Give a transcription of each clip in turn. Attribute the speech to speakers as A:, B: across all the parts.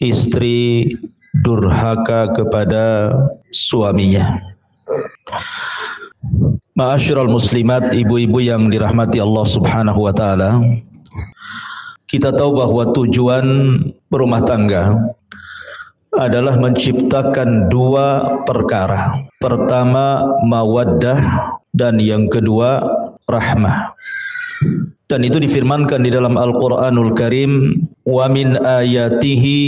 A: Istri durhaka kepada suaminya. Ma'asyiral muslimat, ibu-ibu yang dirahmati Allah Subhanahu wa taala. Kita tahu bahwa tujuan berumah tangga adalah menciptakan dua perkara. Pertama, mawaddah, dan yang kedua, rahmah. Dan itu difirmankan di dalam Al-Qur'anul Karim, wa min ayatihi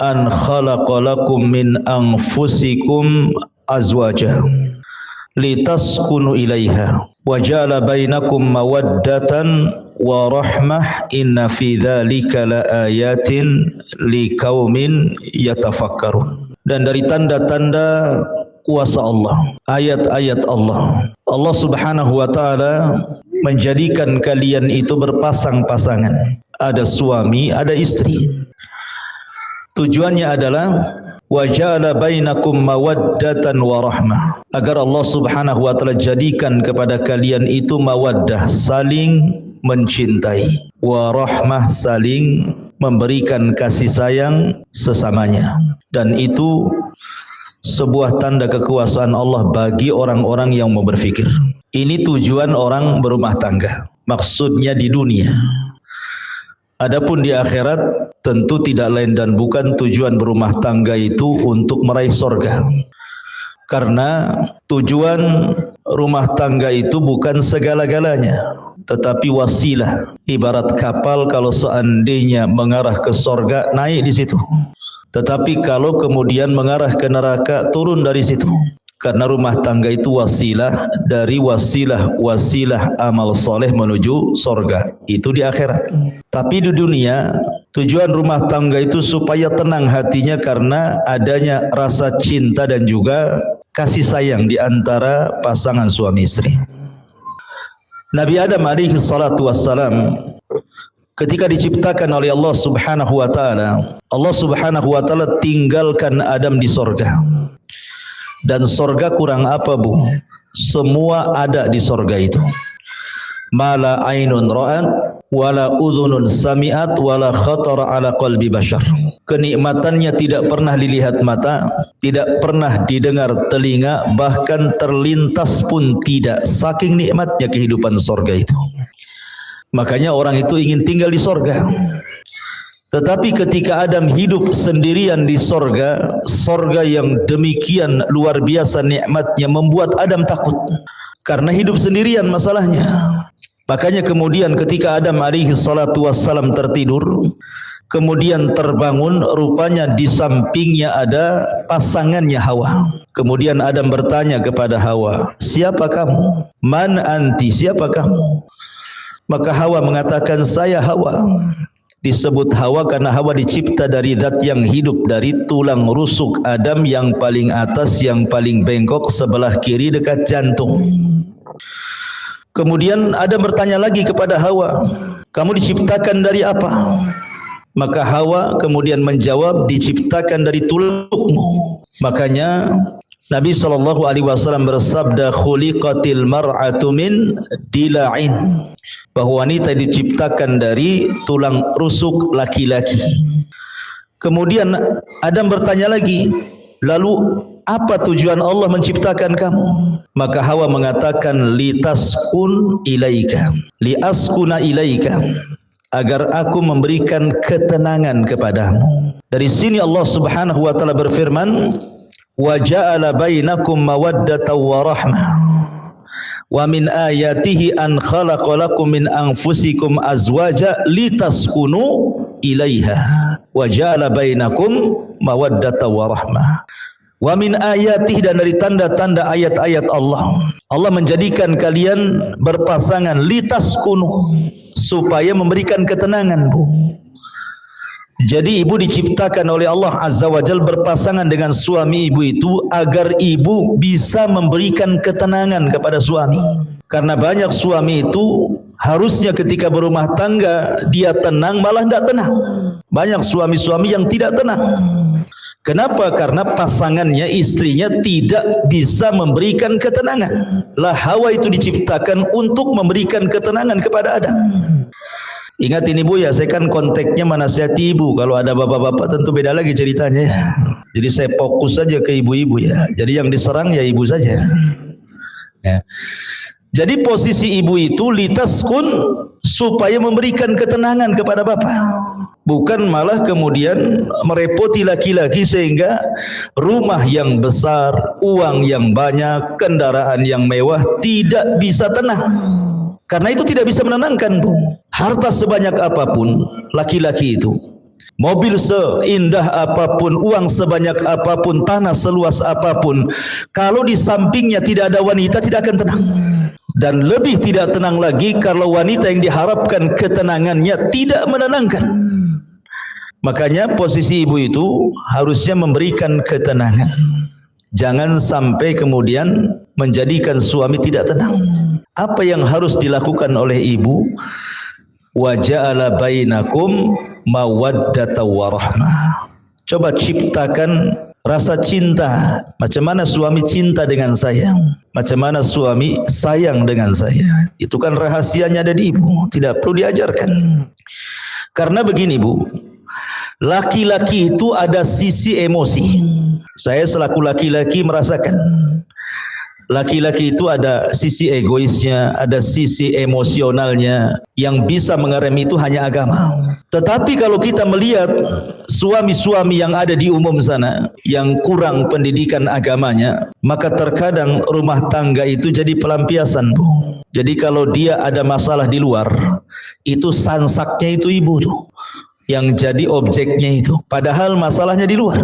A: an khalaqalakum min anfusikum azwaja litaskunu ilaiha wa ja'ala bainakum mawaddatan wa rahmah inna fi dzalika laayatin liqaumin yatafakkarun. Dan dari tanda-tanda kuasa Allah, ayat-ayat Allah, Allah Subhanahu wa taala menjadikan kalian itu berpasang-pasangan. Ada suami, ada istri. Tujuannya adalah wa ja'ala bainakum mawaddatan wa rahmah, agar Allah Subhanahu wa taala jadikan kepada kalian itu mawaddah, saling mencintai, wa rahmah, saling memberikan kasih sayang sesamanya. Dan itu sebuah tanda kekuasaan Allah bagi orang-orang yang mau berfikir. Ini tujuan orang berumah tangga, maksudnya di dunia. Adapun di akhirat tentu tidak lain dan bukan tujuan berumah tangga itu untuk meraih surga. Karena tujuan rumah tangga itu bukan segala-galanya, tetapi wasilah. Ibarat kapal, kalau seandainya mengarah ke surga, naik di situ. Tetapi kalau kemudian mengarah ke neraka, turun dari situ. Karena rumah tangga itu wasilah dari wasilah amal soleh menuju surga. Itu di akhirat. Tapi di dunia, tujuan rumah tangga itu supaya tenang hatinya karena adanya rasa cinta dan juga kasih sayang di antara pasangan suami istri. Nabi Adam alaihi salatu wassalam ketika diciptakan oleh Allah Subhanahu wa taala, Allah Subhanahu wa taala tinggalkan Adam di surga. Dan surga kurang apa, Bu? Semua ada di surga itu. Mala ainun ra'at wala udhunun sami'at wala khatara ala qalbi bashar. Kenikmatannya tidak pernah dilihat mata, tidak pernah didengar telinga, bahkan terlintas pun tidak, saking nikmatnya kehidupan surga itu. Makanya orang itu ingin tinggal di surga. Tetapi ketika Adam hidup sendirian di sorga, sorga yang demikian luar biasa nikmatnya membuat Adam takut. Karena hidup sendirian masalahnya. Makanya kemudian ketika Adam alaihi salatu wassalam tertidur, kemudian terbangun, rupanya di sampingnya ada pasangannya Hawa. Kemudian Adam bertanya kepada Hawa, siapa kamu? Man anti, siapa kamu? Maka Hawa mengatakan, saya Hawa. Disebut Hawa karena Hawa dicipta dari zat yang hidup, dari tulang rusuk Adam yang paling atas, yang paling bengkok sebelah kiri dekat jantung. Kemudian Adam bertanya lagi kepada Hawa, kamu diciptakan dari apa? Maka Hawa kemudian menjawab, diciptakan dari tulangmu. Makanya Nabi SAW bersabda, khuliqatil mar'atu min dila'in, bahwa wanita diciptakan dari tulang rusuk laki-laki. Kemudian Adam bertanya lagi, lalu apa tujuan Allah menciptakan kamu? Maka Hawa mengatakan, litaskun ilaika, liaskuna ilaika, agar aku memberikan ketenangan kepadamu. Dari sini Allah Subhanahu wa taala berfirman, wa ja'ala bainakum mawaddatan wa rahmah wa min ayatihi an khalaqalakum min anfusikum azwaja litaskunu ilaiha wa ja'ala bainakum mawaddatan wa rahmah. Wa min ayatihi, dan dari tanda-tanda ayat-ayat Allah, Allah menjadikan kalian berpasangan litaskunu, supaya memberikan ketenangan, Bu. Jadi ibu diciptakan oleh Allah Azza wa Jalla berpasangan dengan suami ibu itu agar ibu bisa memberikan ketenangan kepada suami. Karena banyak suami itu harusnya ketika berumah tangga dia tenang, malah tidak tenang. Banyak suami-suami yang tidak tenang. Kenapa? Karena pasangannya, istrinya tidak bisa memberikan ketenangan. Lah Hawa itu diciptakan untuk memberikan ketenangan kepada Adam. Ingat ini Bu ya, saya kan konteksnya menasihati ibu. Kalau ada bapak-bapak tentu beda lagi ceritanya ya. Jadi saya fokus saja ke ibu-ibu ya. Jadi yang diserang ya ibu saja. Ya. Jadi posisi ibu itu litaskun, supaya memberikan ketenangan kepada bapak, bukan malah kemudian merepoti laki-laki sehingga rumah yang besar, uang yang banyak, kendaraan yang mewah tidak bisa tenang. Karena itu tidak bisa menenangkan, Bu. Harta sebanyak apapun laki-laki itu, mobil seindah apapun, uang sebanyak apapun, tanah seluas apapun, kalau di sampingnya tidak ada wanita tidak akan tenang. Dan lebih tidak tenang lagi kalau wanita yang diharapkan ketenangannya tidak menenangkan. Makanya posisi ibu itu harusnya memberikan ketenangan. Jangan sampai kemudian menjadikan suami tidak tenang. Apa yang harus dilakukan oleh ibu? Wa ja'ala bainakum mawaddata warahmah. Coba ciptakan rasa cinta. Macam mana suami cinta dengan saya, macam mana suami sayang dengan saya. Itu kan rahasianya ada di ibu, tidak perlu diajarkan. Karena begini Bu, laki-laki itu ada sisi emosi. Saya selaku laki-laki merasakan laki-laki itu ada sisi egoisnya, ada sisi emosionalnya. Yang bisa mengerem itu hanya agama. Tetapi kalau kita melihat suami-suami yang ada di umum sana yang kurang pendidikan agamanya, maka terkadang rumah tangga itu jadi pelampiasan, Bu. Jadi kalau dia ada masalah di luar, itu sansaknya itu ibu tuh yang jadi objeknya itu, padahal masalahnya di luar.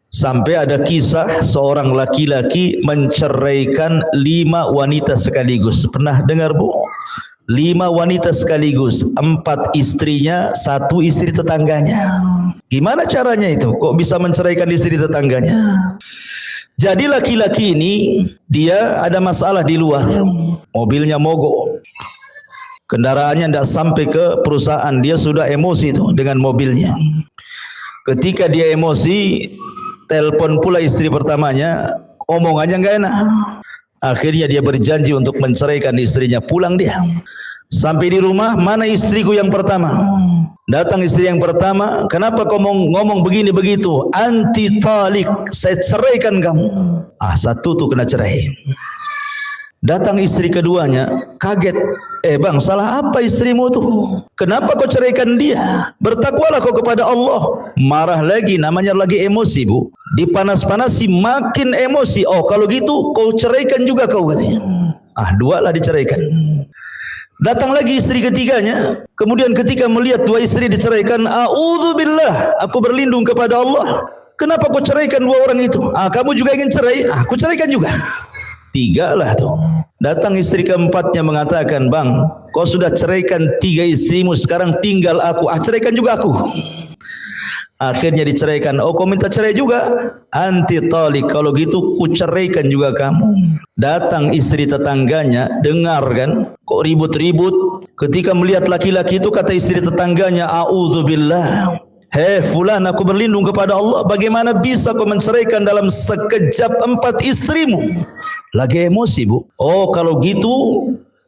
A: Sampai ada kisah seorang laki-laki menceraikan 5 wanita sekaligus. Pernah dengar Bu? 5 wanita sekaligus, 4 istrinya, 1 istri tetangganya. Gimana caranya itu? Kok bisa menceraikan istri tetangganya? Jadi laki-laki ini dia ada masalah di luar, mobilnya mogok, kendaraannya tidak sampai ke perusahaan, dia sudah emosi itu dengan mobilnya. Ketika dia emosi, telepon pula istri pertamanya, omongannya nggak enak. Akhirnya dia berjanji untuk menceraikan istrinya. Pulang dia, sampai di rumah, mana istriku yang pertama? Datang istri yang pertama, kenapa kau ngomong begini begitu? Anti talik, saya ceraikan kamu. Satu tuh kena cerai. Datang istri keduanya, kaget. Bang, salah apa istrimu tuh? Kenapa kau ceraikan dia? Bertakwalah kau kepada Allah. Marah lagi, namanya lagi emosi Bu. Dipanas-panasi makin emosi. Oh kalau gitu kau ceraikan juga kau, katanya. 2 lah diceraikan. Datang lagi istri ketiganya. Kemudian ketika melihat 2 istri diceraikan, a'udzubillah, aku berlindung kepada Allah. Kenapa kau ceraikan 2 orang itu? Kamu juga ingin cerai? Aku ceraikan juga. 3 lah tuh. Datang istri keempatnya mengatakan, bang, kau sudah ceraikan 3 istrimu, sekarang tinggal aku. Ceraikan juga aku. Akhirnya diceraikan. Oh, kau minta cerai juga? Anti talik, kalau gitu ku ceraikan juga kamu. Datang istri tetangganya, dengar kan, kok ribut-ribut. Ketika melihat laki-laki itu, kata istri tetangganya, a'udzubillah, hei fulan, aku berlindung kepada Allah, bagaimana bisa kau menceraikan dalam sekejap 4 istrimu? Lagi emosi Bu. Oh kalau gitu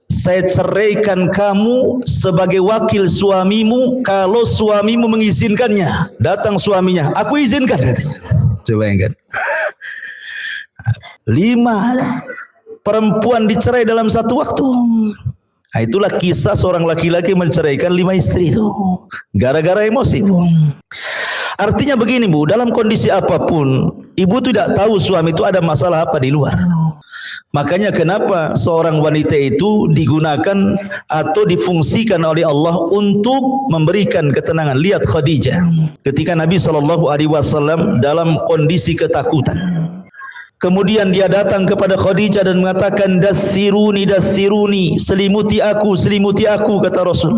A: saya ceraikan kamu sebagai wakil suamimu kalau suamimu mengizinkannya. Datang suaminya, aku izinkan, katanya. Coba ingat. 5 perempuan dicerai dalam satu waktu. Itulah kisah seorang laki-laki menceraikan 5 istri itu gara-gara emosi Bu. Artinya begini Bu, dalam kondisi apapun ibu tidak tahu suami itu ada masalah apa di luar. Makanya kenapa seorang wanita itu digunakan atau difungsikan oleh Allah untuk memberikan ketenangan. Lihat Khadijah ketika Nabi SAW dalam kondisi ketakutan. Kemudian dia datang kepada Khadijah dan mengatakan, dassiruni, dassiruni, selimuti aku, kata Rasul.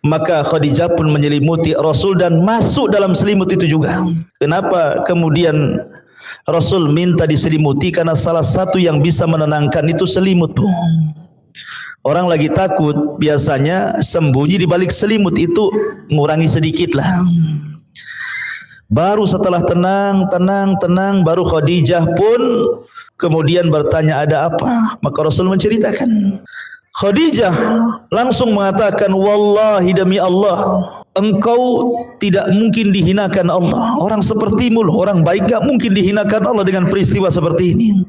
A: Maka Khadijah pun menyelimuti Rasul dan masuk dalam selimut itu juga. Kenapa kemudian Rasul minta diselimuti? Karena salah satu yang bisa menenangkan itu selimut. Orang lagi takut biasanya sembunyi di balik selimut, itu ngurangi sedikit lah. Baru setelah tenang, baru Khadijah pun kemudian bertanya ada apa. Maka Rasul menceritakan. Khadijah langsung mengatakan, wallahi demi Allah, engkau tidak mungkin dihinakan Allah. Orang sepertimu loh, orang baik gak mungkin dihinakan Allah dengan peristiwa seperti ini.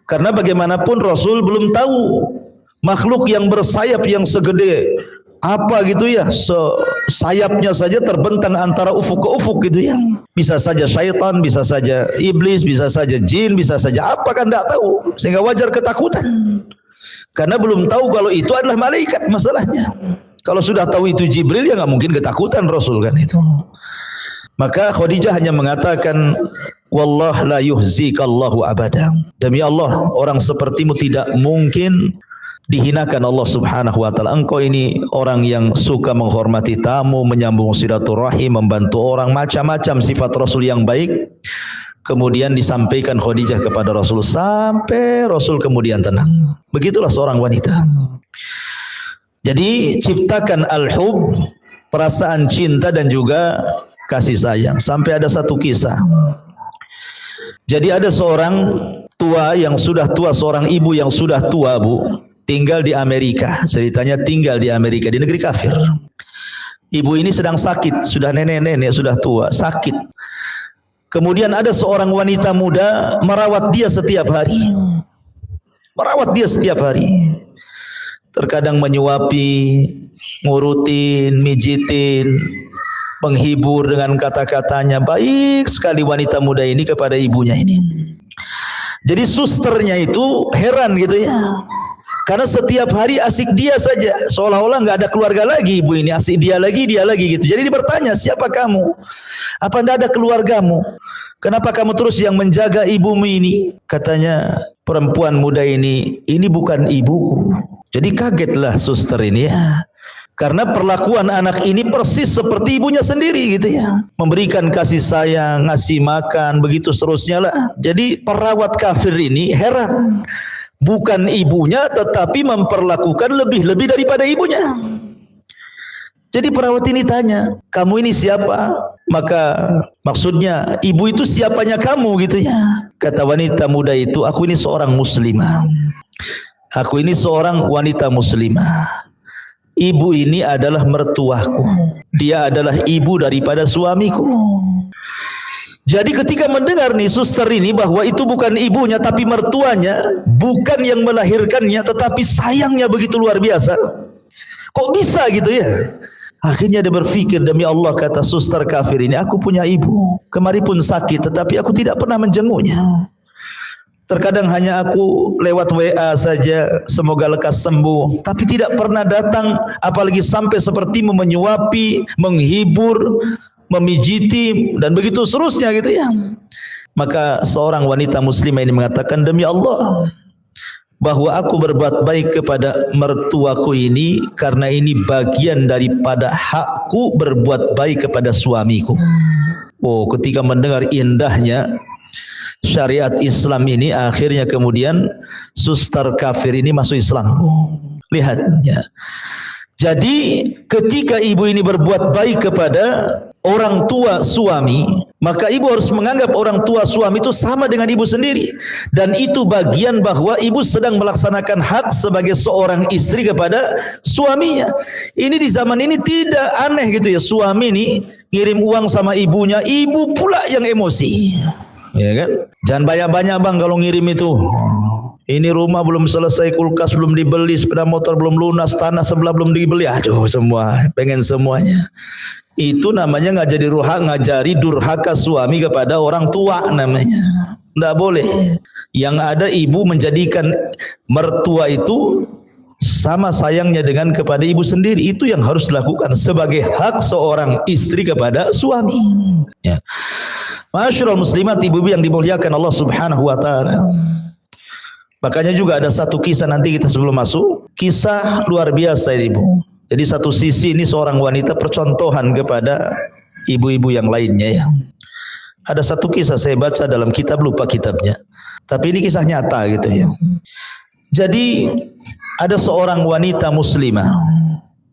A: Karena bagaimanapun Rasul belum tahu makhluk yang bersayap yang segede apa gitu ya, sayapnya saja terbentang antara ufuk ke ufuk gitu ya. Bisa saja syaitan, bisa saja iblis, bisa saja jin, bisa saja apa kan tidak tahu. Sehingga wajar ketakutan. Karena belum tahu kalau itu adalah malaikat masalahnya. Kalau sudah tahu itu Jibril ya nggak mungkin ketakutan Rasul kan itu. Maka Khadijah hanya mengatakan, wallah la yuhzikallahu abada. Demi Allah, orang sepertimu tidak mungkin dihinakan Allah subhanahu wa ta'ala. Engkau ini orang yang suka menghormati tamu, menyambung silaturahim, membantu orang, macam-macam sifat Rasul yang baik. Kemudian disampaikan Khadijah kepada Rasul sampai Rasul kemudian tenang. Begitulah seorang wanita. Jadi ciptakan al-hub, perasaan cinta dan juga kasih sayang. Sampai ada satu kisah. Jadi ada seorang tua yang sudah tua, seorang ibu yang sudah tua, Bu, tinggal di Amerika. Ceritanya tinggal di Amerika, di negeri kafir. Ibu ini sedang sakit, sudah nenek-nenek, sudah tua, sakit. Kemudian ada seorang wanita muda merawat dia setiap hari. Merawat dia setiap hari. Terkadang menyuapi, ngurutin, mijitin, menghibur dengan kata-katanya. Baik sekali wanita muda ini kepada ibunya ini. Jadi susternya itu heran gitu ya. Karena setiap hari asik dia saja. Seolah-olah nggak ada keluarga lagi ibu ini. Asik dia lagi gitu. Jadi dia bertanya, siapa kamu? Apa tidak ada keluargamu? Kenapa kamu terus yang menjaga ibumu ini? Katanya perempuan muda ini bukan ibuku. Jadi kagetlah suster ini ya. Karena perlakuan anak ini persis seperti ibunya sendiri gitu ya. Memberikan kasih sayang, ngasih makan, begitu seterusnya lah. Jadi perawat kafir ini heran. Bukan ibunya tetapi memperlakukan lebih-lebih daripada ibunya. Jadi perawat ini tanya, kamu ini siapa? Maka maksudnya ibu itu siapanya kamu gitu ya. Kata wanita muda itu, aku ini seorang muslimah. Aku ini seorang wanita muslimah. Ibu ini adalah mertuaku. Dia adalah ibu daripada suamiku. Jadi ketika mendengar nih suster ini bahwa itu bukan ibunya tapi mertuanya, bukan yang melahirkannya tetapi sayangnya begitu luar biasa. Kok bisa gitu ya? Akhirnya dia berpikir, demi Allah, kata suster kafir ini, aku punya ibu. Kemarin pun sakit tetapi aku tidak pernah menjenguknya. Terkadang hanya aku lewat WA saja, semoga lekas sembuh, tapi tidak pernah datang apalagi sampai seperti menyuapi, menghibur, memijiti dan begitu seterusnya gitu ya. Maka seorang wanita muslimah ini mengatakan, demi Allah bahwa aku berbuat baik kepada mertuaku ini karena ini bagian daripada hakku berbuat baik kepada suamiku. Oh, ketika mendengar indahnya syariat Islam ini, akhirnya kemudian suster kafir ini masuk Islam. Lihatnya. Jadi ketika ibu ini berbuat baik kepada orang tua suami, maka ibu harus menganggap orang tua suami itu sama dengan ibu sendiri. Dan itu bagian bahwa ibu sedang melaksanakan hak sebagai seorang istri kepada suaminya. Ini di zaman ini tidak aneh gitu ya, suami ini ngirim uang sama ibunya, ibu pula yang emosi. Ya kan? Jangan banyak-banyak bang kalau ngirim itu. Ini rumah belum selesai, kulkas belum dibeli, sepeda motor belum lunas, tanah sebelah belum dibeli. Aduh, semua pengen semuanya. Itu namanya ngajari durhaka suami kepada orang tua namanya. Tidak boleh. Yang ada ibu menjadikan mertua itu sama sayangnya dengan kepada ibu sendiri. Itu yang harus dilakukan sebagai hak seorang istri kepada suami. Ya. Masyarul muslimat, ibu-ibu yang dimuliakan Allah subhanahu wa ta'ala. Makanya juga ada satu kisah nanti kita sebelum masuk. Kisah luar biasa ini, Bu. Jadi satu sisi ini seorang wanita percontohan kepada ibu-ibu yang lainnya ya. Ada satu kisah saya baca dalam kitab, lupa kitabnya. Tapi ini kisah nyata gitu ya. Jadi ada seorang wanita muslimah.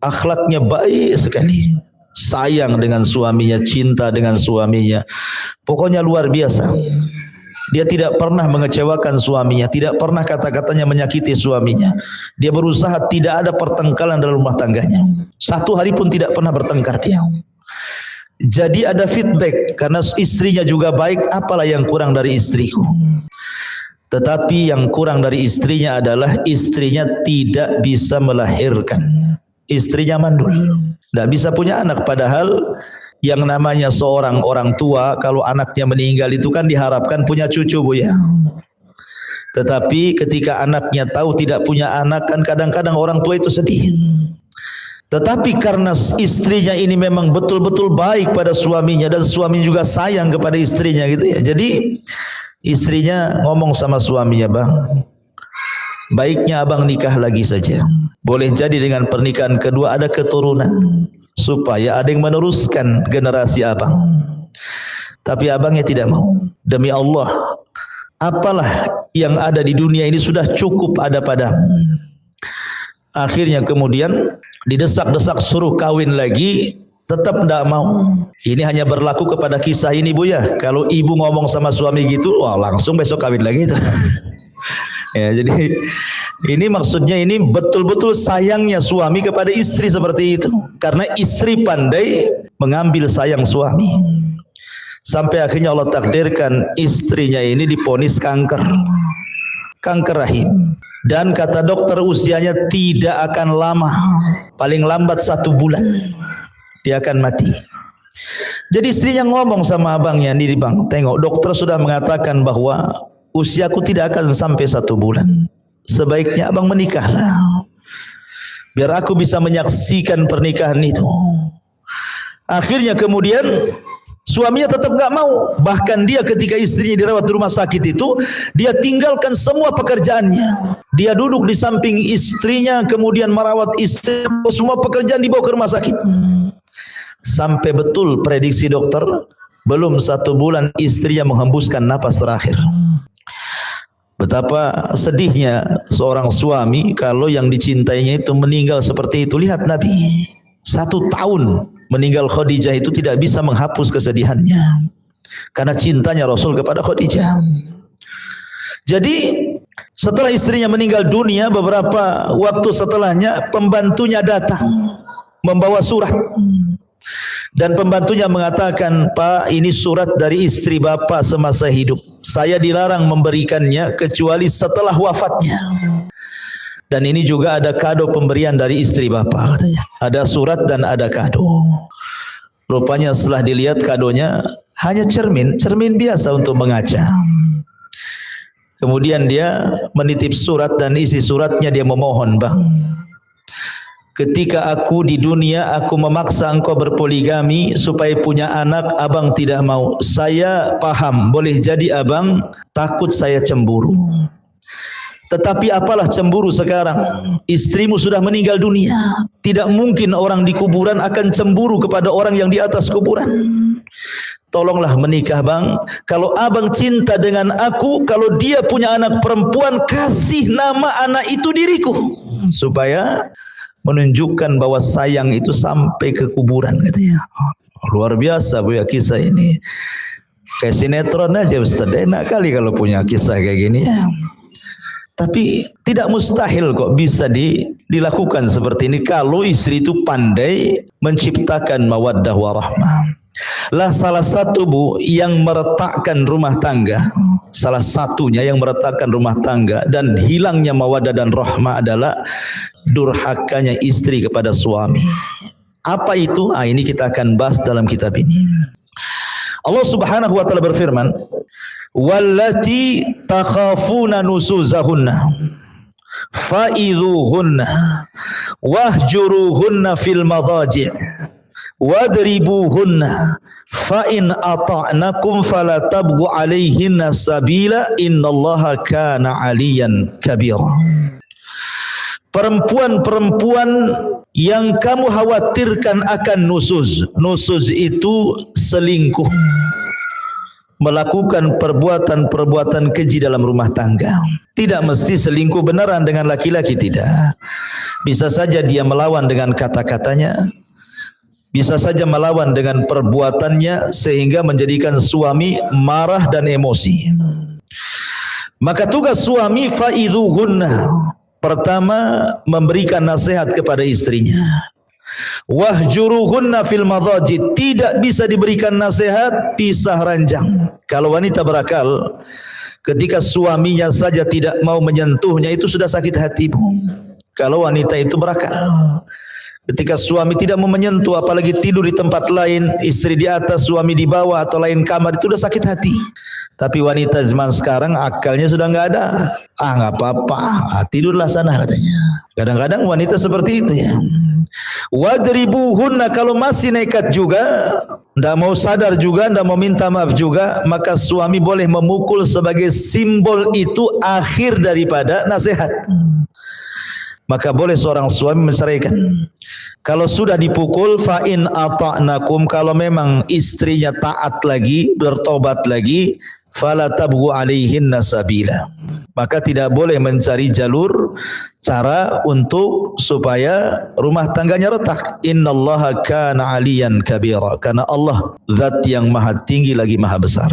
A: Akhlaknya baik sekali. sayang dengan suaminya, cinta dengan suaminya. Pokoknya luar biasa. Dia tidak pernah mengecewakan suaminya, tidak pernah kata-katanya menyakiti suaminya. Dia berusaha tidak ada pertengkaran dalam rumah tangganya. Satu hari pun tidak pernah bertengkar dia. Jadi ada feedback karena istrinya juga baik, apalah yang kurang dari istriku. Tetapi yang kurang dari istrinya adalah istrinya tidak bisa melahirkan. Istrinya mandul, tidak bisa punya anak. Padahal yang namanya seorang orang tua kalau anaknya meninggal itu kan diharapkan punya cucu, Bu ya. Tetapi ketika anaknya tahu tidak punya anak, kan kadang-kadang orang tua itu sedih. Tetapi karena istrinya ini memang betul-betul baik pada suaminya dan suaminya juga sayang kepada istrinya gitu ya. Jadi istrinya ngomong sama suaminya, "Bang, baiknya abang nikah lagi saja. Boleh jadi dengan pernikahan kedua ada keturunan supaya ada yang meneruskan generasi abang." Tapi abangnya tidak mau. Demi Allah, apalah yang ada di dunia ini sudah cukup ada padamu. Akhirnya kemudian didesak-desak suruh kawin lagi, tetap tidak mau. Ini hanya berlaku kepada kisah ini, Bu ya. Kalau ibu ngomong sama suami gitu, wah langsung besok kawin lagi itu. Ya, jadi ini maksudnya ini betul-betul sayangnya suami kepada istri seperti itu. Karena istri pandai mengambil sayang suami. Sampai akhirnya Allah takdirkan istrinya ini diponis kanker rahim. Dan kata dokter usianya tidak akan lama, paling lambat 1 bulan dia akan mati. Jadi istrinya ngomong sama abangnya, "Nih bang, tengok dokter sudah mengatakan bahwa usiaku tidak akan sampai 1 bulan. Sebaiknya abang menikahlah, biar aku bisa menyaksikan pernikahan itu." Akhirnya kemudian suaminya tetap gak mau. Bahkan dia ketika istrinya dirawat di rumah sakit itu, dia tinggalkan semua pekerjaannya. Dia duduk di samping istrinya, kemudian merawat istri, semua pekerjaan dibawa ke rumah sakit. Sampai betul prediksi dokter, belum 1 bulan istrinya menghembuskan napas terakhir. Betapa sedihnya seorang suami kalau yang dicintainya itu meninggal seperti itu. Lihat Nabi, 1 tahun meninggal Khadijah itu tidak bisa menghapus kesedihannya karena cintanya Rasul kepada Khadijah. Jadi setelah istrinya meninggal dunia, beberapa waktu setelahnya pembantunya datang membawa surat. Dan pembantunya mengatakan, "Pak, ini surat dari istri Bapak semasa hidup. Saya dilarang memberikannya kecuali setelah wafatnya. Dan ini juga ada kado pemberian dari istri Bapak," katanya. Ada surat dan ada kado. Rupanya setelah dilihat kadonya hanya cermin biasa untuk mengaca. Kemudian dia menitip surat dan isi suratnya dia memohon, "Bang, ketika aku di dunia aku memaksa engkau berpoligami supaya punya anak, abang tidak mau. Saya paham, boleh jadi abang takut saya cemburu. Tetapi apalah cemburu sekarang, istrimu sudah meninggal dunia. Tidak mungkin orang di kuburan akan cemburu kepada orang yang di atas kuburan. Tolonglah menikah bang. Kalau abang cinta dengan aku, kalau dia punya anak perempuan, kasih nama anak itu diriku, supaya menunjukkan bahwa sayang itu sampai ke kuburan," katanya. Luar biasa Bu ya kisah ini. Kayak sinetron aja Ustaz. Enak kali kalau punya kisah kayak gini ya. Tapi tidak mustahil kok bisa dilakukan seperti ini kalau istri itu pandai menciptakan mawaddah warahmah. Lah salah satu Bu yang meretakkan rumah tangga, salah satunya yang meretakkan rumah tangga dan hilangnya mawaddah dan rahmah adalah durhakanya istri kepada suami. Apa itu? Ini kita akan bahas dalam kitab ini. Allah Subhanahu wa taala berfirman, "Wallati takhafuna nusuzahunna fa'idhuhunna wahjuruhunna fil madhaji' wadribuhunna fa in ata'nakum fala tabghu 'alaihinna sabila innallaha kana 'aliyan kabira." Perempuan-perempuan yang kamu khawatirkan akan nusuz. Nusuz itu selingkuh, melakukan perbuatan-perbuatan keji dalam rumah tangga. Tidak mesti selingkuh beneran dengan laki-laki, tidak. Bisa saja dia melawan dengan kata-katanya, bisa saja melawan dengan perbuatannya sehingga menjadikan suami marah dan emosi. Maka tugas suami fa'idhuhunna, pertama memberikan nasihat kepada istrinya. Wahjuruhunna fil madajid, tidak bisa diberikan nasihat pisah ranjang. Kalau wanita berakal, ketika suaminya saja tidak mau menyentuhnya itu sudah sakit hati, Bu. Kalau wanita itu berakal, ketika suami tidak mau menyentuh, apalagi tidur di tempat lain, istri di atas, suami di bawah atau lain kamar, itu sudah sakit hati. Tapi wanita zaman sekarang akalnya sudah nggak ada. Nggak apa-apa, tidurlah sana katanya. Kadang-kadang wanita seperti itu ya. Wadribuhunna, kalau masih nekat juga, ndak mau sadar juga, ndak mau minta maaf juga, maka suami boleh memukul sebagai simbol itu akhir daripada nasihat. Maka boleh seorang suami menceraikan. Kalau sudah dipukul, fa in ata'nakum, kalau memang istrinya taat lagi, bertobat lagi, fala tabghu alaihinna sabila, maka tidak boleh mencari jalur cara untuk supaya rumah tangganya retak. Innallaha kana aliyan kabira, karena Allah zat yang maha tinggi lagi maha besar.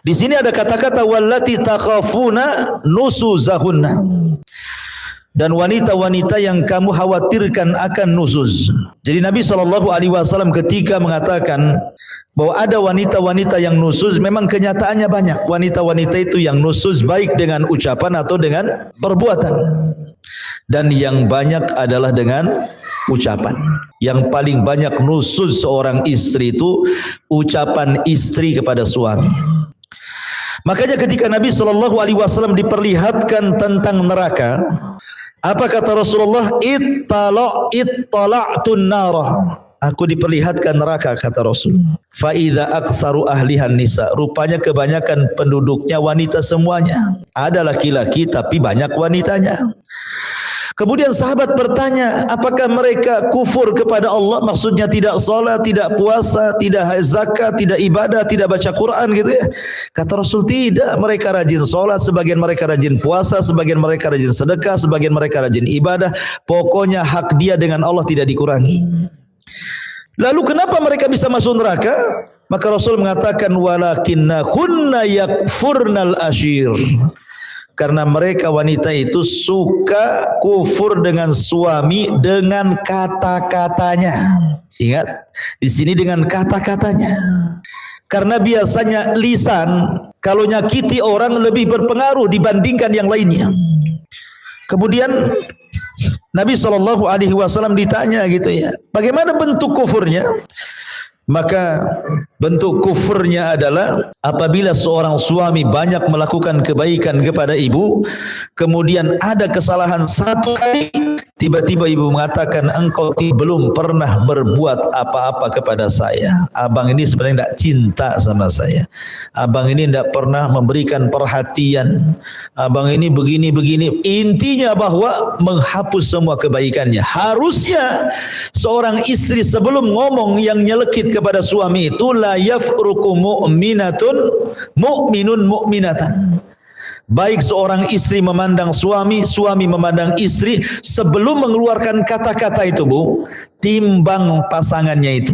A: Di sini ada kata-kata wallati takhafuna nusuzahunna, dan wanita-wanita yang kamu khawatirkan akan nusuz. Jadi Nabi SAW ketika mengatakan bahwa ada wanita-wanita yang nusuz, memang kenyataannya banyak. Wanita-wanita itu yang nusuz baik dengan ucapan atau dengan perbuatan. Dan yang banyak adalah dengan ucapan. Yang paling banyak nusuz seorang istri itu ucapan istri kepada suami. Makanya ketika Nabi SAW diperlihatkan tentang neraka, apa kata Rasulullah? Ittala'tun narah, aku diperlihatkan neraka, kata Rasul. Fa idza aktsaru ahlihan nisa, rupanya kebanyakan penduduknya wanita semuanya. Ada laki-laki tapi banyak wanitanya. Kemudian sahabat bertanya, apakah mereka kufur kepada Allah? Maksudnya tidak salat, tidak puasa, tidak zakat, tidak ibadah, tidak baca Quran gitu ya. Kata Rasul, tidak. Mereka rajin salat, sebagian mereka rajin puasa, sebagian mereka rajin sedekah, sebagian mereka rajin ibadah. Pokoknya hak dia dengan Allah tidak dikurangi. Lalu kenapa mereka bisa masuk neraka? Maka Rasul mengatakan walakinnahunna yakfurnal ashir, karena mereka wanita itu suka kufur dengan suami dengan kata-katanya. Ingat, di sini dengan kata-katanya. Karena biasanya lisan kalau nyakiti orang lebih berpengaruh dibandingkan yang lainnya. Kemudian Nabi SAW ditanya gitu ya, bagaimana bentuk kufurnya? Maka bentuk kufurnya adalah apabila seorang suami banyak melakukan kebaikan kepada ibu, kemudian ada kesalahan satu kali, tiba-tiba ibu mengatakan, engkau belum pernah berbuat apa-apa kepada saya. Abang ini sebenarnya tidak cinta sama saya. Abang ini tidak pernah memberikan perhatian. Abang ini begini-begini. Intinya bahwa menghapus semua kebaikannya. Harusnya seorang istri sebelum ngomong yang nyelekit kepada suami itu, la yafruku mu'minun mu'minatan. Baik seorang istri memandang suami, suami memandang istri, sebelum mengeluarkan kata-kata itu, Bu, timbang pasangannya itu.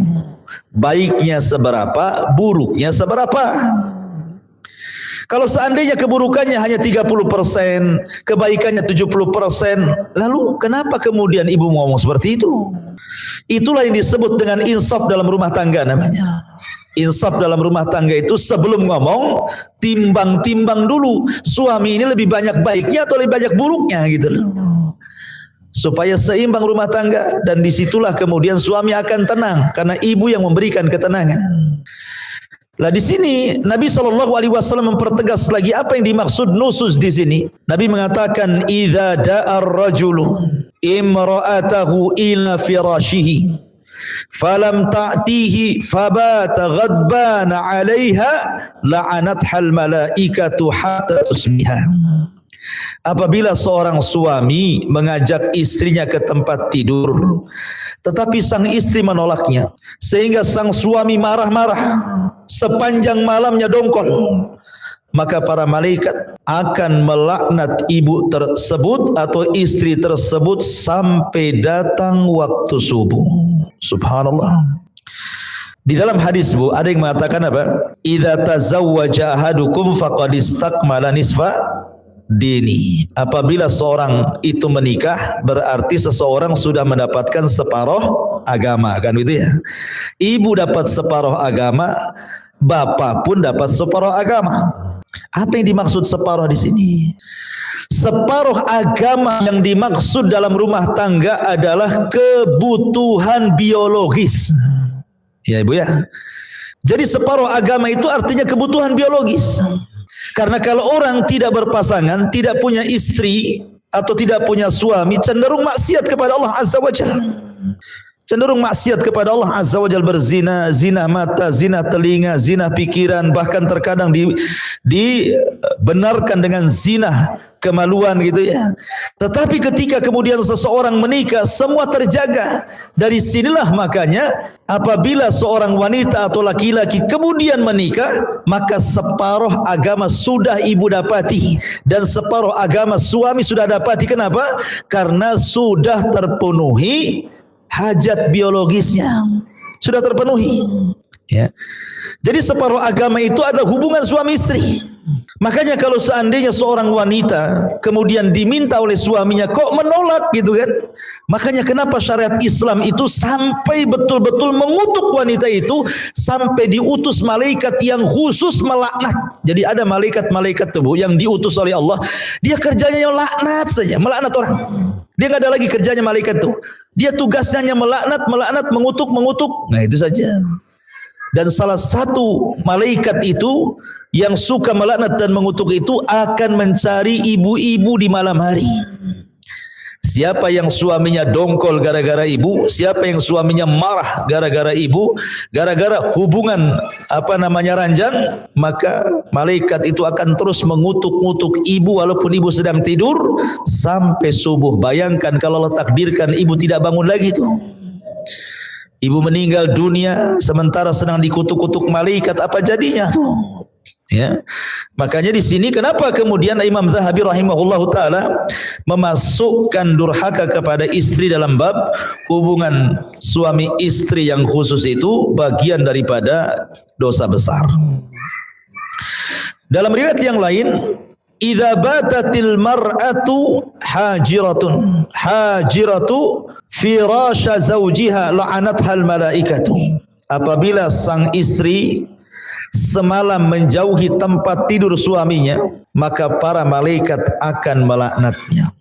A: Baiknya seberapa, buruknya seberapa. Kalau seandainya keburukannya hanya 30%, kebaikannya 70%, lalu kenapa kemudian ibu ngomong seperti itu? Itulah yang disebut dengan insaf dalam rumah tangga namanya. Insaf dalam rumah tangga itu sebelum ngomong, timbang-timbang dulu. Suami ini lebih banyak baiknya atau lebih banyak buruknya gitu loh. Supaya seimbang rumah tangga, dan disitulah kemudian suami akan tenang karena ibu yang memberikan ketenangan. Lah di sini Nabi SAW mempertegas lagi apa yang dimaksud nusus di sini. Nabi mengatakan, idza da'ar rajulu imra'atahu ila firashihi falam ta'tihi fabata ghadbana 'alaiha la'anathal malaikatu hatta tusbiha. Apabila seorang suami mengajak istrinya ke tempat tidur, tetapi sang istri menolaknya, sehingga sang suami marah-marah sepanjang malamnya dongkol. maka para malaikat akan melaknat ibu tersebut atau istri tersebut sampai datang waktu subuh. Subhanallah. Di dalam hadis Bu, ada yang mengatakan apa? Idza tazawwaja ahadukum faqad istakmala nisfa dini. Apabila seorang itu menikah, berarti seseorang sudah mendapatkan separuh agama, kan gitu ya. Ibu dapat separuh agama, bapak pun dapat separuh agama. Apa yang dimaksud separuh di sini? Separuh agama yang dimaksud dalam rumah tangga adalah kebutuhan biologis. Ya Ibu ya. Jadi separuh agama itu artinya kebutuhan biologis. Karena kalau orang tidak berpasangan, tidak punya istri atau tidak punya suami, cenderung maksiat kepada Allah Azza wa Jalla. Cenderung maksiat kepada Allah Azza wa Jalla, berzina, zina mata, zina telinga, zina pikiran, bahkan terkadang dibenarkan dengan zina kemaluan gitu ya. Tetapi ketika kemudian seseorang menikah, semua terjaga. Dari sinilah makanya apabila seorang wanita atau laki-laki kemudian menikah, maka separuh agama sudah ibu dapati dan separuh agama suami sudah dapati. Kenapa? Karena sudah terpenuhi hajat biologisnya, sudah terpenuhi. Ya. Jadi separuh agama itu adalah hubungan suami istri. Makanya kalau seandainya seorang wanita kemudian diminta oleh suaminya kok menolak gitu kan, makanya kenapa syariat Islam itu sampai betul-betul mengutuk wanita itu, sampai diutus malaikat yang khusus melaknat. Jadi ada malaikat-malaikat tubuh yang diutus oleh Allah, dia kerjanya yang laknat saja, melaknat orang. Dia nggak ada lagi kerjanya malaikat tuh. Dia tugasnya hanya melaknat, mengutuk. Nah itu saja. Dan salah satu malaikat itu yang suka melaknat dan mengutuk itu akan mencari ibu-ibu di malam hari. Siapa yang suaminya dongkol gara-gara ibu, siapa yang suaminya marah gara-gara ibu, gara-gara hubungan ranjang, maka malaikat itu akan terus mengutuk-ngutuk ibu walaupun ibu sedang tidur sampai subuh. Bayangkan kalau Allah takdirkan ibu tidak bangun lagi tuh. Ibu meninggal dunia sementara sedang dikutuk-kutuk malaikat, apa jadinya tuh? Ya, makanya di sini kenapa kemudian Imam Zahabi rahimahullahu taala memasukkan durhaka kepada istri dalam bab hubungan suami istri yang khusus itu bagian daripada dosa besar. Dalam riwayat yang lain, idza batatil mar'atu hajiratu firasha zawjiha la'anathal malaikatu. Apabila sang istri semalam menjauhi tempat tidur suaminya, maka para malaikat akan melaknatnya.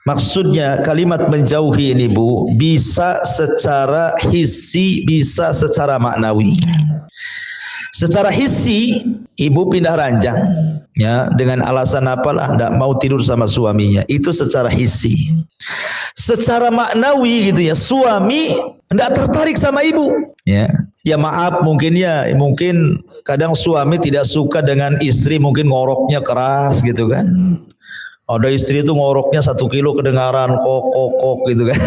A: Maksudnya kalimat menjauhi ini Bu, bisa secara hissi, bisa secara maknawi. Secara hissi, ibu pindah ranjang ya dengan alasan apalah, tidak mau tidur sama suaminya, itu secara hissi. Secara maknawi gitu ya, suami tidak tertarik sama ibu ya. Ya maaf, mungkin kadang suami tidak suka dengan istri, mungkin ngoroknya keras gitu kan. Ada istri itu ngoroknya 1 kilo kedengaran kok gitu kan.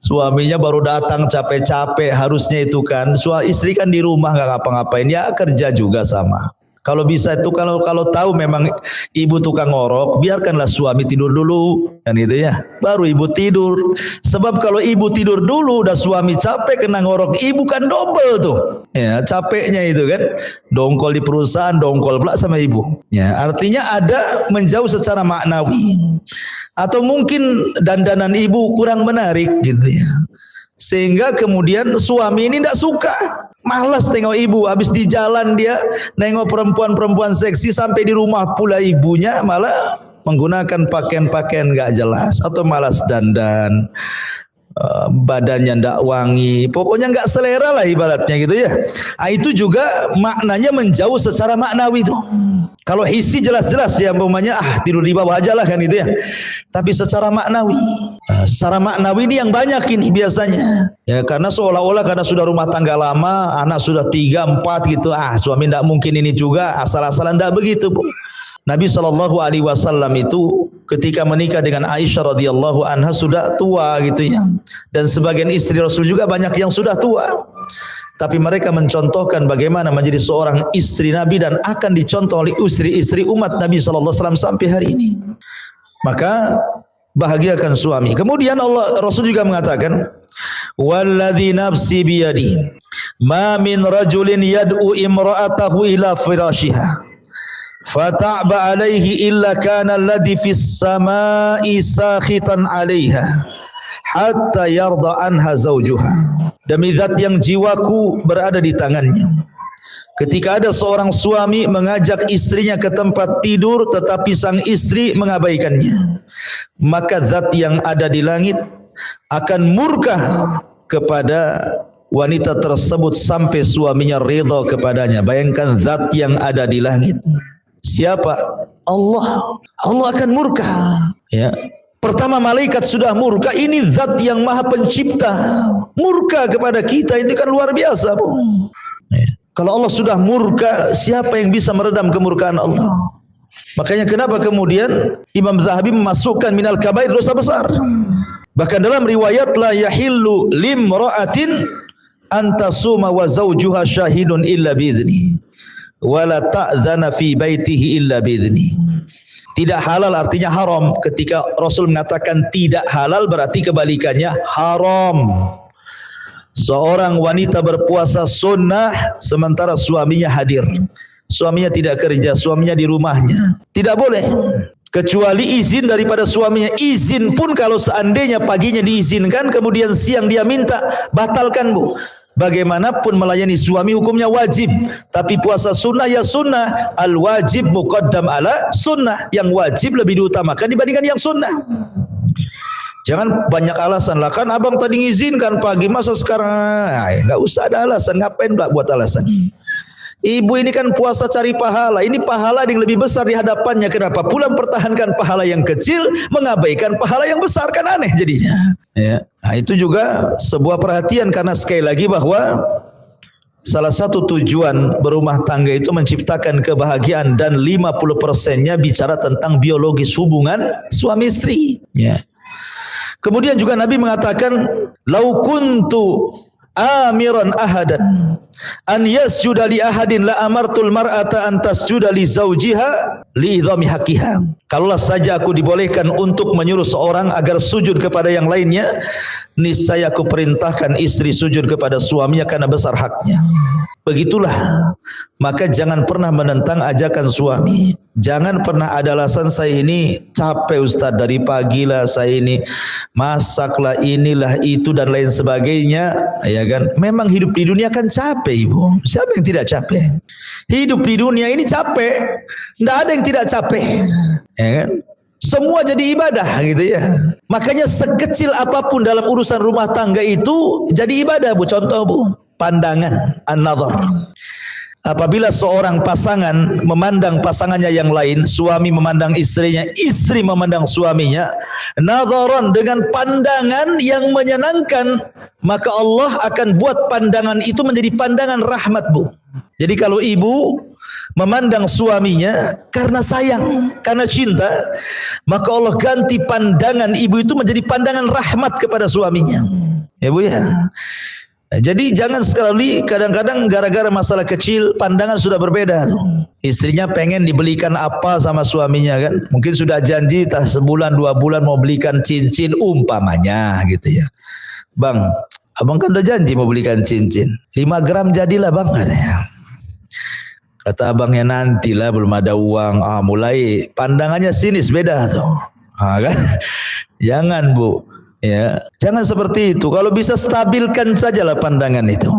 A: Suaminya baru datang capek-capek, harusnya itu kan istri kan di rumah nggak ngapa-ngapain, ya kerja juga sama. Kalau bisa itu kalau tahu memang ibu tukang ngorok, biarkanlah suami tidur dulu kan gitu ya, baru ibu tidur. Sebab kalau ibu tidur dulu udah suami capek kena ngorok, ibu kan double tuh ya capeknya itu kan, dongkol di perusahaan, dongkol pula sama ibu ya. Artinya ada menjauh secara maknawi, atau mungkin dandanan ibu kurang menarik gitu ya, sehingga kemudian suami ini tidak suka, malas tengok ibu. Habis di jalan dia nengok perempuan-perempuan seksi, sampai di rumah pula ibunya malah menggunakan pakaian-pakaian gak jelas, atau malas dandan, badannya ndak wangi, pokoknya nggak selera lah ibaratnya gitu ya. Itu juga maknanya menjauh secara maknawi tuh. Kalau hissi jelas-jelas ya, umpamanya tidur di bawah aja lah kan gitu ya. Tapi secara maknawi, secara maknawi ini yang banyak ini biasanya ya, karena seolah-olah karena sudah rumah tangga lama, anak sudah 3, 4 gitu, suami ndak mungkin ini juga asal-asalan, ndak begitu Bu. Nabi SAW itu ketika menikah dengan Aisyah radhiyallahu anha sudah tua gitu ya, dan sebagian istri Rasul juga banyak yang sudah tua. tapi mereka mencontohkan bagaimana menjadi seorang istri Nabi dan akan dicontoh oleh istri-istri umat Nabi sallallahu alaihi wasallam sampai hari ini. Maka bahagiakan suami. Kemudian Rasul juga mengatakan, "Walladzi nafsi biyadi, ma min rajulin yad'u imra'atahu ila firashiha, fata'ba alaihi illa kana alladhi fis sama'i sakhitan 'alaiha hatta yarda anha zawjuha." Demi zat yang jiwaku berada di tangannya, ketika ada seorang suami mengajak istrinya ke tempat tidur tetapi sang istri mengabaikannya, maka zat yang ada di langit akan murka kepada wanita tersebut sampai suaminya ridha kepadanya. Bayangkan zat yang ada di langit. Siapa? Allah. Allah akan murka. Ya. Pertama malaikat sudah murka, ini zat yang maha pencipta murka kepada kita, ini kan luar biasa, Bu. Ya. Kalau Allah sudah murka, siapa yang bisa meredam kemurkaan Allah? Makanya kenapa kemudian Imam Zahabi memasukkan minal kabair, dosa besar. Bahkan dalam riwayat, la yahillu limra'atin antasuma wa zawjuha syahidun illa biidni wala ta'dhana fi baitihi illa biidni. Tidak halal artinya haram. Ketika Rasul mengatakan tidak halal, berarti kebalikannya haram. Seorang wanita berpuasa sunnah sementara suaminya hadir. Suaminya tidak kerja, suaminya di rumahnya. Tidak boleh. Kecuali izin daripada suaminya. Izin pun kalau seandainya paginya diizinkan, kemudian siang dia minta, batalkan, Bu. Bagaimanapun melayani suami hukumnya wajib, tapi puasa sunnah ya sunnah. Al wajib muqaddam ala sunnah. Yang wajib lebih diutamakan dibandingkan yang sunnah. Jangan banyak alasan lah, kan abang tadi ngizinkan pagi, masa sekarang? Nggak usah ada alasan, ngapain pula buat alasan? Ibu ini kan puasa cari pahala, ini pahala yang lebih besar di hadapannya. Kenapa pula mempertahankan pahala yang kecil, mengabaikan pahala yang besar? Kan aneh jadinya. Ya. Nah, itu juga sebuah perhatian, karena sekali lagi bahwa salah satu tujuan berumah tangga itu menciptakan kebahagiaan, dan 50%-nya bicara tentang biologis hubungan suami istri. Ya. Kemudian juga Nabi mengatakan, lau kuntu amiran ahadan an yasjuda li ahadin la amartul mar'ata an tasjuda li zawjiha li idhami haqqiha. Kalaulah saja aku dibolehkan untuk menyuruh seorang agar sujud kepada yang lainnya, niscaya aku perintahkan istri sujud kepada suaminya karena besar haknya. Begitulah. Maka jangan pernah menentang ajakan suami. Jangan pernah ada alasan, saya ini capek Ustaz, dari pagi lah saya ini masaklah, inilah itu dan lain sebagainya, ya kan? Memang hidup di dunia kan capek, Ibu. Siapa yang tidak capek? Hidup di dunia ini capek. Tidak ada yang tidak capek, ya kan? Semua jadi ibadah gitu ya. Makanya sekecil apapun dalam urusan rumah tangga itu jadi ibadah, Bu. Contoh, Bu, pandangan, an-nazar. Apabila seorang pasangan memandang pasangannya yang lain, suami memandang istrinya, istri memandang suaminya, nazaran, dengan pandangan yang menyenangkan, maka Allah akan buat pandangan itu menjadi pandangan rahmat, Bu. Jadi kalau ibu memandang suaminya karena sayang, karena cinta, maka Allah ganti pandangan ibu itu menjadi pandangan rahmat kepada suaminya. Ya, Bu, ya. Jadi jangan sekali, kadang-kadang gara-gara masalah kecil pandangan sudah berbeda tuh. Istrinya pengen dibelikan apa sama suaminya kan, mungkin sudah janji tak sebulan 2 bulan mau belikan cincin umpamanya gitu ya. Bang, abang kan udah janji mau belikan cincin 5 gram jadilah bang, katanya. Kata abangnya, nantilah, belum ada uang. Mulai pandangannya sinis, beda tuh. Kan? Jangan, Bu. Ya, jangan seperti itu. Kalau bisa stabilkan sajalah pandangan itu.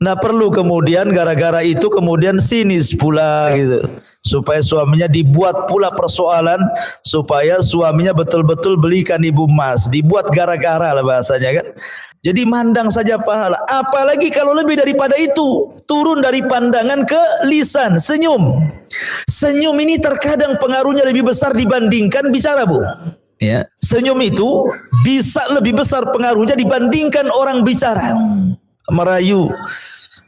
A: Nah, perlu kemudian gara-gara itu kemudian sinis pula gitu. Supaya suaminya dibuat pula persoalan, supaya suaminya betul-betul belikan ibu emas. Dibuat gara-gara lah bahasanya kan. Jadi mandang saja pahala. Apalagi kalau lebih daripada itu, turun dari pandangan ke lisan, senyum. Senyum ini terkadang pengaruhnya lebih besar dibandingkan bicara, Bu. Ya, senyum itu bisa lebih besar pengaruhnya dibandingkan orang bicara, merayu.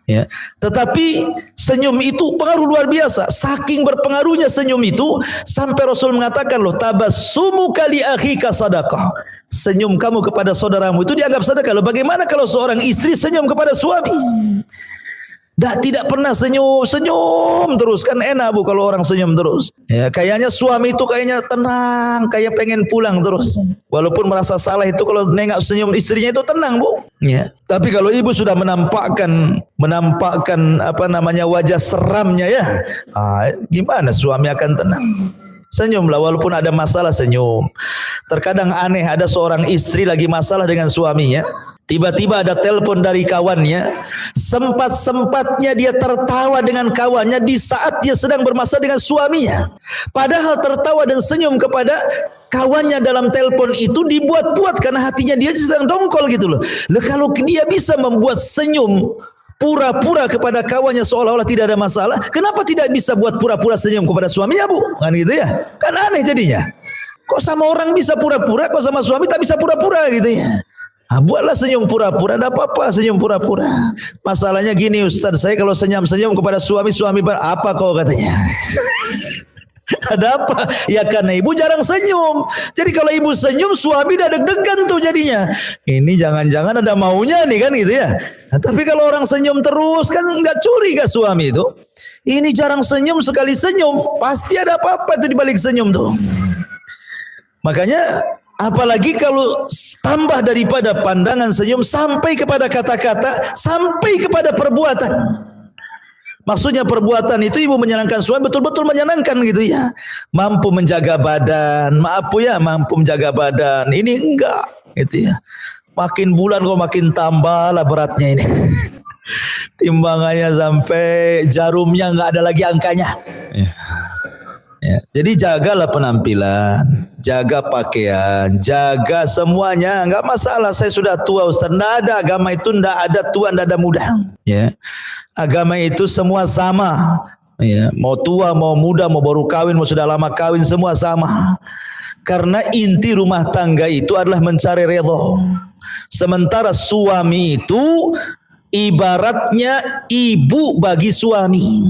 A: Ya, tetapi senyum itu pengaruh luar biasa. Saking berpengaruhnya senyum itu sampai Rasul mengatakan, loh, tabassumuka li akhika sadaqah. senyum kamu kepada saudaramu itu dianggap sedekah. Loh, bagaimana kalau seorang istri senyum kepada suami? Tidak pernah senyum terus, kan enak Bu kalau orang senyum terus. Ya, kayaknya suami itu kayaknya tenang, kayak pengen pulang terus. Walaupun merasa salah itu kalau nengok senyum istrinya itu tenang Bu. Ya. Tapi kalau ibu sudah menampakkan wajah seramnya ya, gimana suami akan tenang? Senyumlah walaupun ada masalah, senyum. Terkadang aneh, ada seorang istri lagi masalah dengan suaminya. Tiba-tiba ada telepon dari kawannya. Sempat-sempatnya dia tertawa dengan kawannya di saat dia sedang bermasalah dengan suaminya. Padahal tertawa dan senyum kepada kawannya dalam telepon itu dibuat-buat karena hatinya dia sedang dongkol gitu loh. Kalau dia bisa membuat senyum pura-pura kepada kawannya seolah-olah tidak ada masalah, kenapa tidak bisa buat pura-pura senyum kepada suaminya Bu? Kan gitu ya? Kan aneh jadinya. Kok sama orang bisa pura-pura, kok sama suami tak bisa pura-pura gitu ya? Buatlah senyum pura-pura, tidak apa-apa senyum pura-pura. Masalahnya gini Ustaz, saya kalau senyum-senyum kepada suami apa kau katanya? Ada apa? Ya karena ibu jarang senyum. Jadi kalau ibu senyum, suami udah deg-degan tuh jadinya. Ini jangan-jangan ada maunya nih kan gitu ya. Nah, tapi kalau orang senyum terus kan nggak curiga suami itu. Ini jarang senyum, sekali senyum pasti ada apa-apa itu di balik senyum tuh. Makanya apalagi kalau tambah daripada pandangan senyum sampai kepada kata-kata, sampai kepada perbuatan. Maksudnya perbuatan itu ibu menyenangkan suami, betul-betul menyenangkan gitu ya. Mampu menjaga badan, mampu menjaga badan. Ini enggak gitu ya. Makin bulan kok makin tambah lah beratnya ini. Timbangannya sampai jarumnya enggak ada lagi angkanya. Ya, jadi jagalah penampilan, jaga pakaian, jaga semuanya, enggak masalah. Saya sudah tua Ustaz, enggak ada agama itu, enggak ada tua, enggak ada muda. Ya. Agama itu semua sama. Ya, mau tua, mau muda, mau baru kawin, mau sudah lama kawin, semua sama. Karena inti rumah tangga itu adalah mencari redha. Sementara suami itu ibaratnya ibu bagi suami.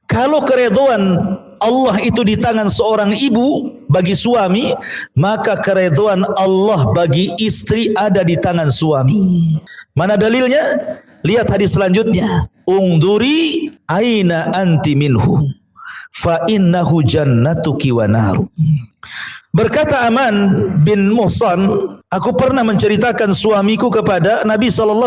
A: Kalau keredhaan Allah itu di tangan seorang ibu bagi suami, maka keredhaan Allah bagi istri ada di tangan suami. Mana dalilnya? Lihat hadis selanjutnya. Ungduri aina anti minhu fa innahu jannatuki wa naru. Berkata Aman bin Muhsan, aku pernah menceritakan suamiku kepada Nabi SAW.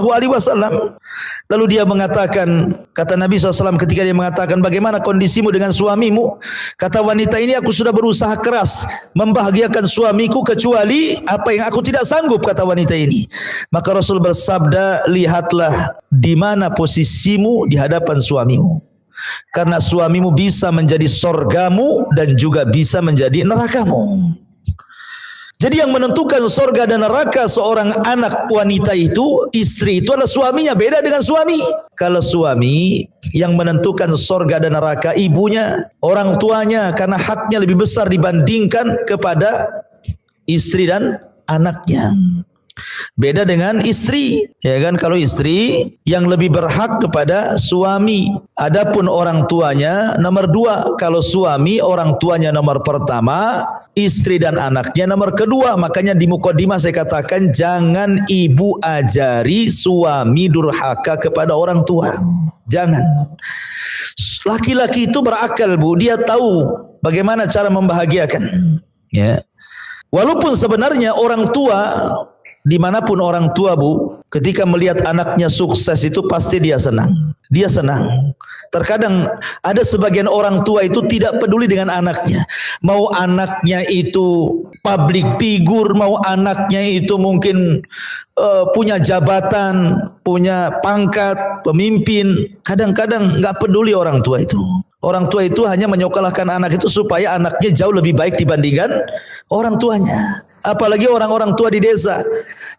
A: Lalu dia mengatakan, kata Nabi SAW ketika dia mengatakan, bagaimana kondisimu dengan suamimu? Kata wanita ini, aku sudah berusaha keras membahagiakan suamiku kecuali apa yang aku tidak sanggup, kata wanita ini. Maka Rasul bersabda, lihatlah di mana posisimu di hadapan suamimu. Karena suamimu bisa menjadi sorgamu dan juga bisa menjadi nerakamu. Jadi yang menentukan sorga dan neraka seorang anak wanita itu, istri itu adalah suaminya. Beda dengan suami. Kalau suami yang menentukan sorga dan neraka ibunya, orang tuanya, karena haknya lebih besar dibandingkan kepada istri dan anaknya. Beda dengan istri, ya kan? Kalau istri yang lebih berhak kepada suami, adapun orang tuanya nomor dua. Kalau suami orang tuanya nomor pertama, istri dan anaknya nomor kedua. Makanya di mukadimah saya katakan jangan ibu ajari suami durhaka kepada orang tua. Jangan. Laki-laki itu berakal Bu, dia tahu bagaimana cara membahagiakan. Ya. Walaupun sebenarnya orang tua, dimanapun orang tua Bu, ketika melihat anaknya sukses itu pasti dia senang. Dia senang. Terkadang ada sebagian orang tua itu tidak peduli dengan anaknya. Mau anaknya itu public figure, mau anaknya itu mungkin punya jabatan, punya pangkat, pemimpin. Kadang-kadang nggak peduli orang tua itu. Orang tua itu hanya menyekolahkan anak itu supaya anaknya jauh lebih baik dibandingkan orang tuanya. Apalagi orang-orang tua di desa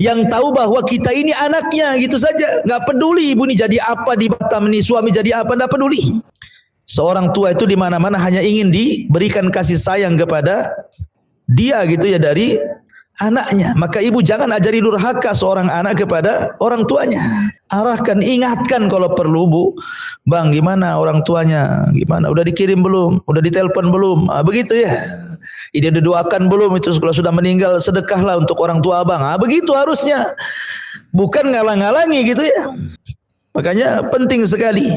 A: yang tahu bahwa kita ini anaknya, gitu saja, nggak peduli ibu ini jadi apa di Batam, ini suami jadi apa, nggak peduli. Seorang tua itu di mana-mana hanya ingin diberikan kasih sayang kepada dia gitu ya dari anaknya. Maka ibu jangan ajari durhaka seorang anak kepada orang tuanya. Arahkan, ingatkan kalau perlu Bu. Bang, gimana orang tuanya? Gimana? Udah dikirim belum? Udah ditelepon belum? Begitu ya. Ini didoakan belum itu kalau sudah meninggal sedekahlah untuk orang tua abang. Begitu harusnya. Bukan ngalang-ngalangi gitu ya. Makanya penting sekali.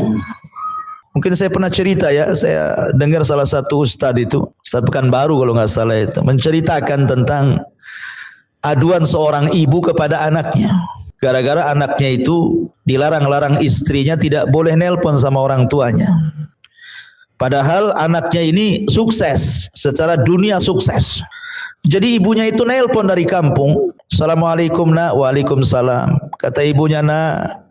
A: Mungkin saya pernah cerita ya, saya dengar salah satu ustadz itu, Ustadz Pekanbaru kalau nggak salah itu, menceritakan tentang aduan seorang ibu kepada anaknya. Gara-gara anaknya itu dilarang-larang istrinya tidak boleh nelpon sama orang tuanya. Padahal anaknya ini sukses, secara dunia sukses. Jadi ibunya itu nelpon dari kampung. Assalamualaikum nak, waalaikumsalam. Kata ibunya, nak,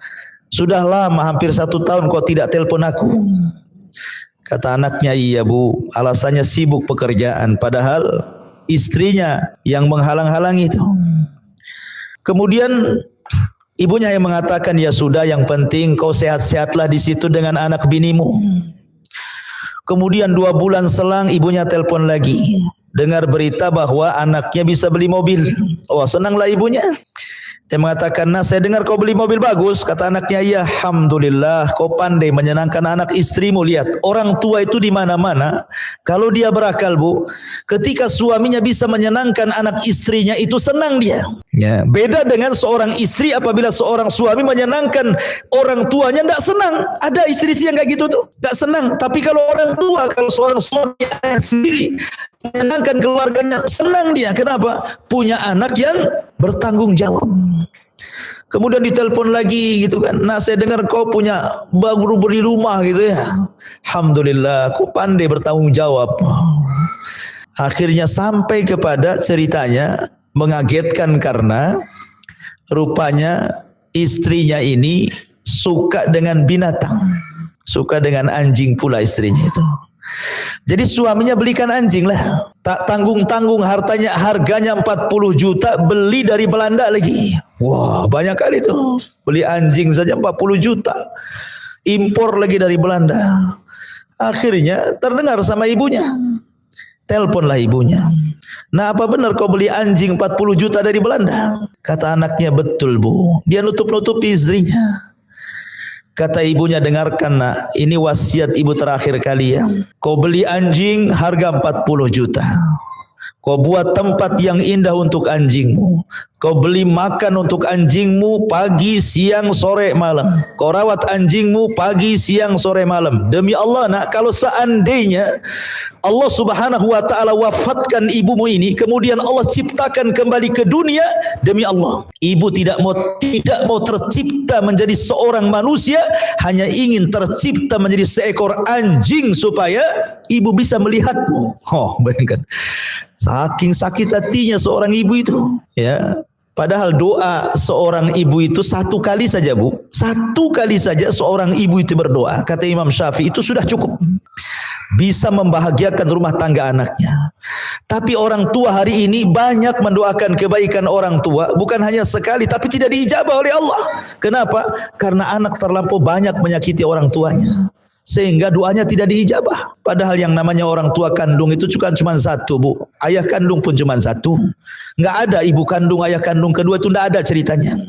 A: sudah lama hampir 1 tahun kau tidak telepon aku. Kata anaknya, iya bu, alasannya sibuk pekerjaan. Padahal istrinya yang menghalang-halangi itu. Kemudian ibunya yang mengatakan, ya sudah, yang penting kau sehat-sehatlah di situ dengan anak binimu. Kemudian 2 bulan selang ibunya telepon lagi. Dengar berita bahwa anaknya bisa beli mobil. Oh, senanglah ibunya. Dia mengatakan, nah saya dengar kau beli mobil bagus. Kata anaknya, ya alhamdulillah kau pandai menyenangkan anak istrimu. Lihat, orang tua itu di mana-mana. Kalau dia berakal bu, ketika suaminya bisa menyenangkan anak istrinya, itu senang dia. Ya, beda dengan seorang istri apabila seorang suami menyenangkan orang tuanya, tidak senang. Ada istri-istri yang kayak gitu tuh, tidak senang. Tapi kalau orang tua, kalau seorang suami sendiri menyenangkan keluarganya, senang dia. Kenapa? Punya anak yang bertanggung jawab. Kemudian ditelepon lagi gitu kan. Nah saya dengar kau punya baru beli rumah gitu ya. Alhamdulillah, kau pandai bertanggung jawab. Akhirnya sampai kepada ceritanya mengagetkan karena rupanya istrinya ini suka dengan binatang. Suka dengan anjing pula istrinya itu. Jadi suaminya belikan anjing lah. Tak tanggung-tanggung harganya 40 juta, beli dari Belanda lagi. Wah, banyak kali tuh. Beli anjing saja 40 juta. Impor lagi dari Belanda. Akhirnya terdengar sama ibunya. Teleponlah ibunya. Nah, apa benar kau beli anjing 40 juta dari Belanda? Kata anaknya, betul bu. Dia nutup-nutupi istrinya. Kata ibunya, dengarkan nak, ini wasiat ibu terakhir kali ya. Kau beli anjing harga 40 juta. Kau buat tempat yang indah untuk anjingmu. Kau beli makan untuk anjingmu pagi, siang, sore, malam. Kau rawat anjingmu pagi, siang, sore, malam. Demi Allah nak, kalau seandainya Allah subhanahu wa ta'ala wafatkan ibumu ini, kemudian Allah ciptakan kembali ke dunia, demi Allah, ibu tidak mau tercipta menjadi seorang manusia, hanya ingin tercipta menjadi seekor anjing supaya ibu bisa melihatmu. Oh, bayangkan. Saking sakit hatinya seorang ibu itu, ya. Padahal doa seorang ibu itu 1 kali saja bu, 1 kali saja seorang ibu itu berdoa, kata Imam Syafi'i, itu sudah cukup bisa membahagiakan rumah tangga anaknya. Tapi orang tua hari ini banyak mendoakan kebaikan orang tua, bukan hanya sekali, tapi tidak diijabah oleh Allah. Kenapa? Karena anak terlampau banyak menyakiti orang tuanya, sehingga doanya tidak diijabah. Padahal yang namanya orang tua kandung itu cuma 1 bu. Ayah kandung pun cuma 1. Nggak ada ibu kandung, ayah kandung kedua, itu nggak ada ceritanya.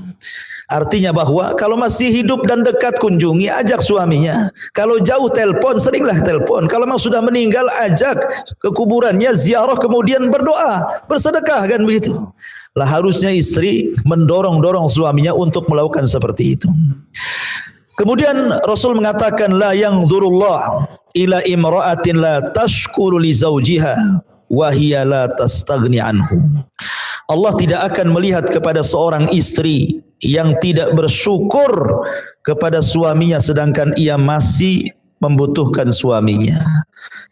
A: Artinya bahwa kalau masih hidup dan dekat, kunjungi, ajak suaminya. Kalau jauh, telepon, seringlah telepon. Kalau memang sudah meninggal, ajak ke kuburannya, ziarah, kemudian berdoa, bersedekah, kan begitu. Lah harusnya istri mendorong-dorong suaminya untuk melakukan seperti itu. Kemudian Rasul mengatakan, la yanzurullah ila imra'atin la tashkuru li zawjiha wa hiya la tastaghni anhu. Allah tidak akan melihat kepada seorang istri yang tidak bersyukur kepada suaminya sedangkan ia masih membutuhkan suaminya.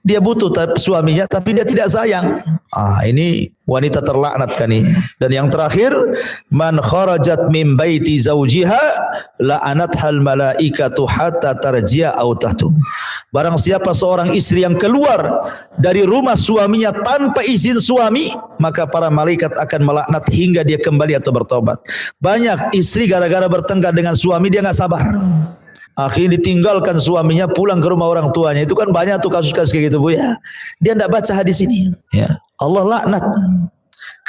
A: Dia butuh suaminya tapi dia tidak sayang. Ini wanita terlaknat kan ini. Dan yang terakhir, man kharajat min baiti zawjiha la'anathal malaikatu hatta tarji'a aw tahtub. Barang siapa seorang istri yang keluar dari rumah suaminya tanpa izin suami, maka para malaikat akan melaknat hingga dia kembali atau bertobat. Banyak istri gara-gara bertengkar dengan suami dia enggak sabar. Akhirnya ditinggalkan suaminya, pulang ke rumah orang tuanya. Itu kan banyak tuh kasus-kasus kayak gitu bu ya. Dia tidak baca hadis ini. Ya, Allah laknat.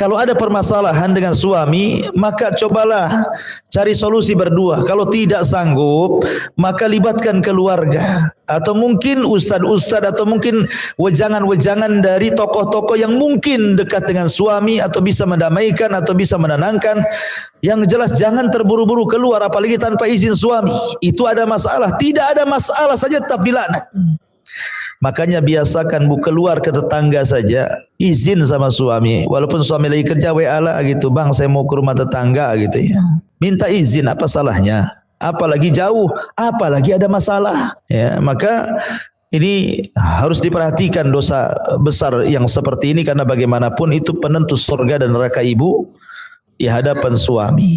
A: Kalau ada permasalahan dengan suami, maka cobalah cari solusi berdua. Kalau tidak sanggup, maka libatkan keluarga. Atau mungkin ustad-ustad atau mungkin wejangan-wejangan dari tokoh-tokoh yang mungkin dekat dengan suami atau bisa mendamaikan atau bisa menenangkan. Yang jelas jangan terburu-buru keluar apalagi tanpa izin suami. Itu ada masalah. Tidak ada masalah saja tetap dilaknat. Makanya biasakan keluar ke tetangga saja, izin sama suami. Walaupun suami lagi kerja WA lah gitu, bang saya mau ke rumah tetangga gitu ya. Minta izin, apa salahnya? Apalagi jauh, apalagi ada masalah. Ya, maka ini harus diperhatikan dosa besar yang seperti ini karena bagaimanapun itu penentu surga dan neraka ibu di hadapan suami.